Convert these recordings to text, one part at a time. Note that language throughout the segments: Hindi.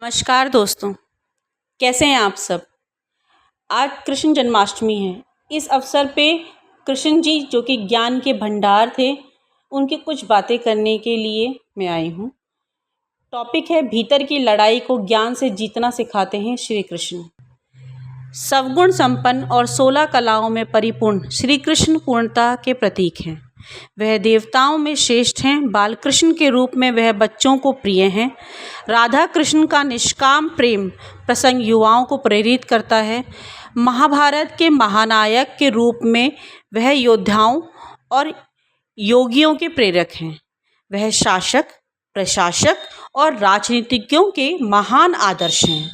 नमस्कार दोस्तों, कैसे हैं आप सब। आज कृष्ण जन्माष्टमी है। इस अवसर पे कृष्ण जी जो कि ज्ञान के भंडार थे, उनकी कुछ बातें करने के लिए मैं आई हूँ। टॉपिक है भीतर की लड़ाई को ज्ञान से जीतना सिखाते हैं श्री कृष्ण। सवगुण संपन्न और 16 कलाओं में परिपूर्ण श्री कृष्ण पूर्णता के प्रतीक हैं। वह देवताओं में श्रेष्ठ हैं। बाल कृष्ण के रूप में वह बच्चों को प्रिय हैं। राधा कृष्ण का निष्काम प्रेम प्रसंग युवाओं को प्रेरित करता है। महाभारत के महानायक के रूप में वह योद्धाओं और योगियों के प्रेरक हैं। वह शासक, प्रशासक और राजनीतिज्ञों के महान आदर्श हैं।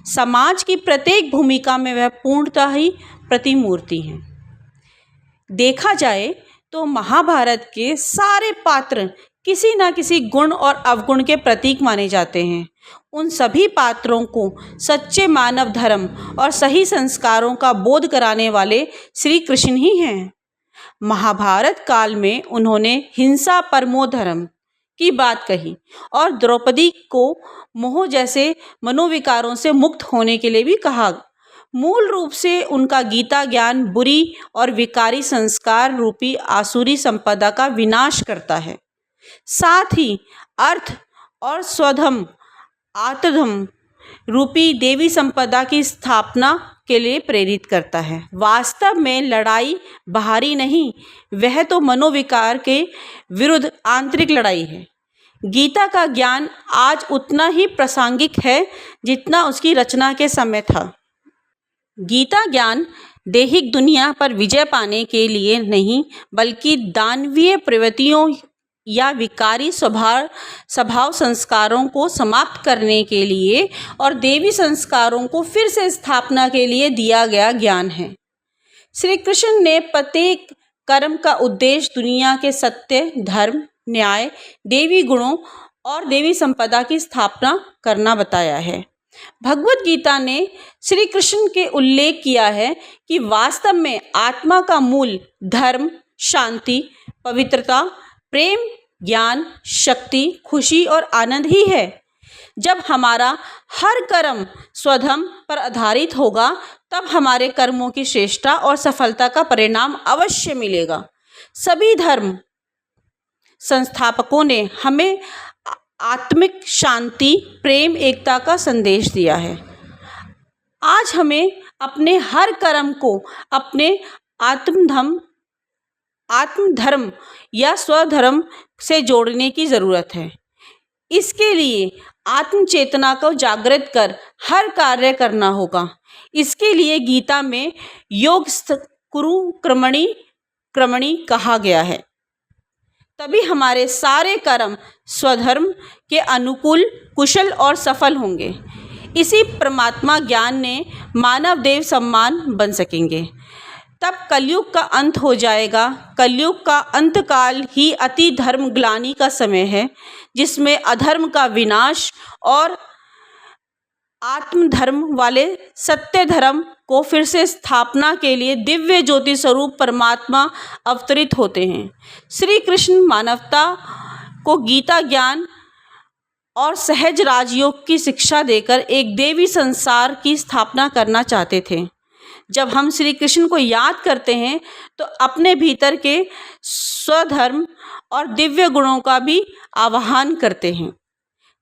समाज की प्रत्येक भूमिका में वह पूर्णतः ही प्रतिमूर्ति हैं। देखा जाए तो महाभारत के सारे पात्र किसी न किसी गुण और अवगुण के प्रतीक माने जाते हैं। उन सभी पात्रों को सच्चे मानव धर्म और सही संस्कारों का बोध कराने वाले श्री कृष्ण ही हैं। महाभारत काल में उन्होंने हिंसा परमो धर्म की बात कही और द्रौपदी को मोह जैसे मनोविकारों से मुक्त होने के लिए भी कहा। मूल रूप से उनका गीता ज्ञान बुरी और विकारी संस्कार रूपी आसुरी संपदा का विनाश करता है। साथ ही अर्थ और स्वधम आत्मधम रूपी देवी संपदा की स्थापना के लिए प्रेरित करता है। वास्तव में लड़ाई बाहरी नहीं, वह तो मनोविकार के विरुद्ध आंतरिक लड़ाई है। गीता का ज्ञान आज उतना ही प्रासंगिक है जितना उसकी रचना के समय था। गीता ज्ञान दैहिक दुनिया पर विजय पाने के लिए नहीं, बल्कि दानवीय प्रवृत्तियों या विकारी स्वभाव संस्कारों को समाप्त करने के लिए और देवी संस्कारों को फिर से स्थापना के लिए दिया गया ज्ञान है। श्री कृष्ण ने प्रत्येक कर्म का उद्देश्य दुनिया के सत्य, धर्म, न्याय, देवी गुणों और देवी संपदा की स्थापना करना बताया है। भगवत गीता ने श्री कृष्ण के उल्लेख किया है कि वास्तव में आत्मा का मूल धर्म, शांति, पवित्रता, प्रेम, ज्ञान, शक्ति, खुशी और आनंद ही है। जब हमारा हर कर्म स्वधर्म पर आधारित होगा, तब हमारे कर्मों की श्रेष्ठता और सफलता का परिणाम अवश्य मिलेगा। सभी धर्म संस्थापकों ने हमें आत्मिक शांति, प्रेम, एकता का संदेश दिया है। आज हमें अपने हर कर्म को अपने आत्मधर्म या स्वधर्म से जोड़ने की ज़रूरत है। इसके लिए आत्म चेतना को जागृत कर हर कार्य करना होगा। इसके लिए गीता में योग कुरु क्रमणी कहा गया है। तभी हमारे सारे कर्म स्वधर्म के अनुकूल, कुशल और सफल होंगे। इसी परमात्मा ज्ञान ने मानव देव सम्मान बन सकेंगे। तब कलयुग का अंत हो जाएगा। कलयुग का अंतकाल ही अति धर्म ग्लानि का समय है, जिसमें अधर्म का विनाश और आत्मधर्म वाले सत्य धर्म को फिर से स्थापना के लिए दिव्य ज्योति स्वरूप परमात्मा अवतरित होते हैं। श्री कृष्ण मानवता को गीता ज्ञान और सहज राजयोग की शिक्षा देकर एक देवी संसार की स्थापना करना चाहते थे। जब हम श्री कृष्ण को याद करते हैं तो अपने भीतर के स्वधर्म और दिव्य गुणों का भी आवाहन करते हैं।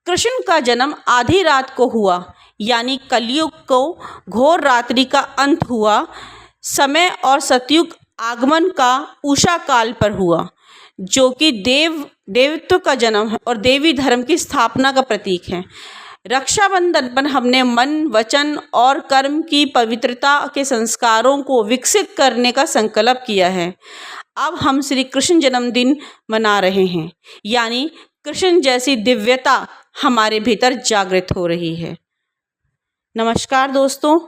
कृष्ण का जन्म आधी रात को हुआ, यानी कलयुग को घोर रात्रि का अंत हुआ समय और सतयुग आगमन का उषा काल पर हुआ, जो कि देवत्व का जन्म है और देवी धर्म की स्थापना का प्रतीक है। रक्षाबंधन पर हमने मन, वचन और कर्म की पवित्रता के संस्कारों को विकसित करने का संकल्प किया है। अब हम श्री कृष्ण जन्मदिन मना रहे हैं, यानी कृष्ण जैसी दिव्यता हमारे भीतर जागृत हो रही है। नमस्कार दोस्तों।